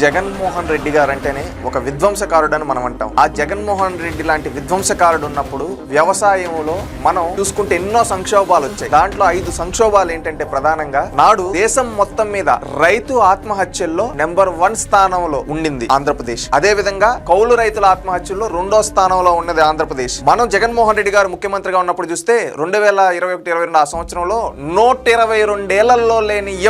జగన్మోహన్ రెడ్డి గారు అంటేనే ఒక విధ్వంసకారుడు అని మనం అంటాం. ఆ జగన్మోహన్ రెడ్డి లాంటి విధ్వంసకారుడు ఉన్నప్పుడు వ్యవసాయంలో మనం చూసుకుంటే ఎన్నో సంక్షోభాలు వచ్చాయి. దాంట్లో 5 సంక్షోభాలు ఏంటంటే ప్రధానంగా నాడు దేశం మొత్తం మీద రైతు ఆత్మహత్యల్లో నెంబర్ 1 స్థానంలో ఉండింది ఆంధ్రప్రదేశ్. అదే విధంగా కౌలు రైతుల ఆత్మహత్యల్లో 2వ స్థానంలో ఉన్నది ఆంధ్రప్రదేశ్. మనం జగన్మోహన్ రెడ్డి గారు ముఖ్యమంత్రిగా ఉన్నప్పుడు చూస్తే 2021-22 ఆ సంవత్సరంలో 122 ఏళ్లలో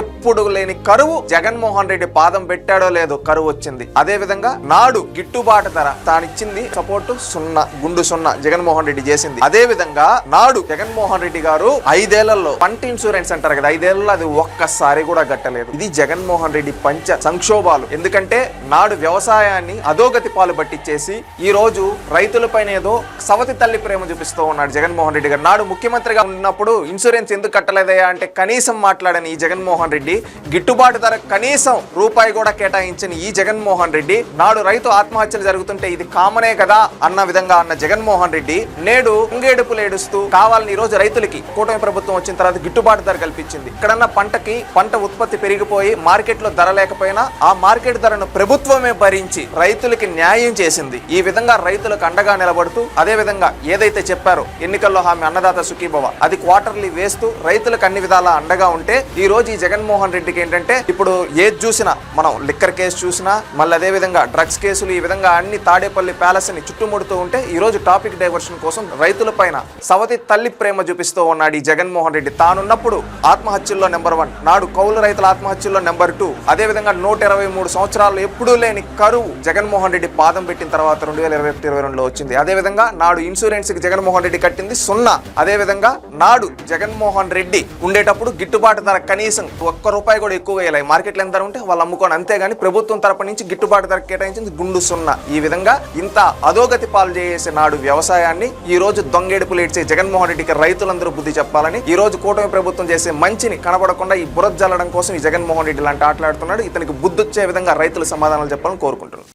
ఎప్పుడు లేని కరువు జగన్మోహన్ రెడ్డి పాదం పెట్టాడో లేదో కరువు వచ్చింది. అదే విధంగా నాడు గిట్టుబాటు ధర తానిచ్చింది సపోర్టు 0 గుండు 0 జగన్మోహన్ రెడ్డి చేసింది. అదే విధంగా నాడు జగన్మోహన్ రెడ్డి గారు 5 ఏళ్లలో పంట ఇన్సూరెన్స్ అంటారు కదా, 5 ఏళ్లలో అది ఒక్కసారి కూడా కట్టలేదు. ఇది జగన్మోహన్ రెడ్డి పంచ సంక్షోభాలు. ఎందుకంటే నాడు వ్యవసాయాన్ని అధోగతి పాలు పట్టించేసి ఈ రోజు రైతులపైన ఏదో సవతి తల్లి ప్రేమ చూపిస్తూ ఉన్నాడు జగన్మోహన్ రెడ్డి గారు. నాడు ముఖ్యమంత్రిగా ఉన్నప్పుడు ఇన్సూరెన్స్ ఎందుకు కట్టలేదయ్యా అంటే కనీసం మాట్లాడని ఈ జగన్మోహన్ రెడ్డి, గిట్టుబాటు ధర కనీసం రూపాయి కూడా కేటాయించని ఈ జగన్మోహన్ రెడ్డి, నాడు రైతు ఆత్మహత్యలు జరుగుతుంటే ఇది కామనే కదా అన్న విధంగా అన్న జగన్మోహన్ రెడ్డి నేడు ఉంగేడుపులు ఏడుస్తూ కావాలని ఈ రోజు రైతులకి కూటమి ప్రభుత్వం వచ్చిన తర్వాత గిట్టుబాటు ధర కల్పించింది. ఇక్కడన్న పంట ఉత్పత్తి పెరిగిపోయి మార్కెట్ లో ధర లేకపోయినా ఆ మార్కెట్ ధరను ప్రభుత్వమే భరించి రైతులకి న్యాయం చేసింది. ఈ విధంగా రైతులకు అండగా నిలబడుతూ అదే విధంగా ఏదైతే చెప్పారో ఎన్నికల్లో హామీ అన్నదాత సుఖీభవ అది క్వార్టర్లీ వేస్తూ రైతులకు అన్ని విధాలా అండగా ఉంటే ఈ రోజు ఈ జగన్మోహన్ రెడ్డికి ఏంటంటే ఇప్పుడు ఏది చూసినా మనం లిక్కర్ కేసు చూసినా మళ్ళీ అదే విధంగా డ్రగ్స్ కేసులు ఈ విధంగా అన్ని తాడేపల్లి ప్యాలెస్ ని చుట్టుముడుతూ ఉంటే ఈ రోజు టాపిక్ డైవర్షన్ కోసం రైతుల పైన సవతి తల్లి ప్రేమ చూపిస్తూ ఉన్నాడు ఈ జగన్మోహన్ రెడ్డి. తానున్నప్పుడు ఆత్మహత్యల్లో నెంబర్ 1, నాడు కౌలు రైతుల ఆత్మహత్యల్లో నెంబర్ 2, అదే విధంగా 123 సంవత్సరాలు ఎప్పుడూ లేని కరువు జగన్మోహన్ రెడ్డి పాదం పెట్టిన తర్వాత 2021-22లో వచ్చింది. అదే విధంగా నాడు ఇన్సూరెన్స్ కి జగన్మోహన్ రెడ్డి కట్టింది 0. అదే విధంగా నాడు జగన్మోహన్ రెడ్డి ఉండేటప్పుడు గిట్టుబాటు ధర కనీసం ₹1 కూడా ఎక్కువ వేయాలి. మార్కెట్లో ఎంత ధర ఉంటే వాళ్ళు అమ్ముకోని, అంతేగాని ప్రభుత్వం తరపు నుంచి గిట్టుబాటు ధర కేటాయించింది గుండు 0. ఈ విధంగా ఇంత అధోగతి పాలు చేసే నాడు వ్యవసాయాన్ని ఈ రోజు దొంగేడుపులు ఏడ్చే జగన్మోహన్ రెడ్డికి రైతులందరూ బుద్ధి చెప్పాలని ఈ రోజు కూటమి ప్రభుత్వం చేసే మంచిని కనబడకుండా ఈ బురద జల్లడం కోసం ఈ జగన్మోహన్ రెడ్డి లాంటి ఆటలాడుతున్నాడు. ఇతనికి బుద్ధి వచ్చే విధంగా రైతులు సమాధానాలు చెప్పాలని కోరుకుంటున్నారు.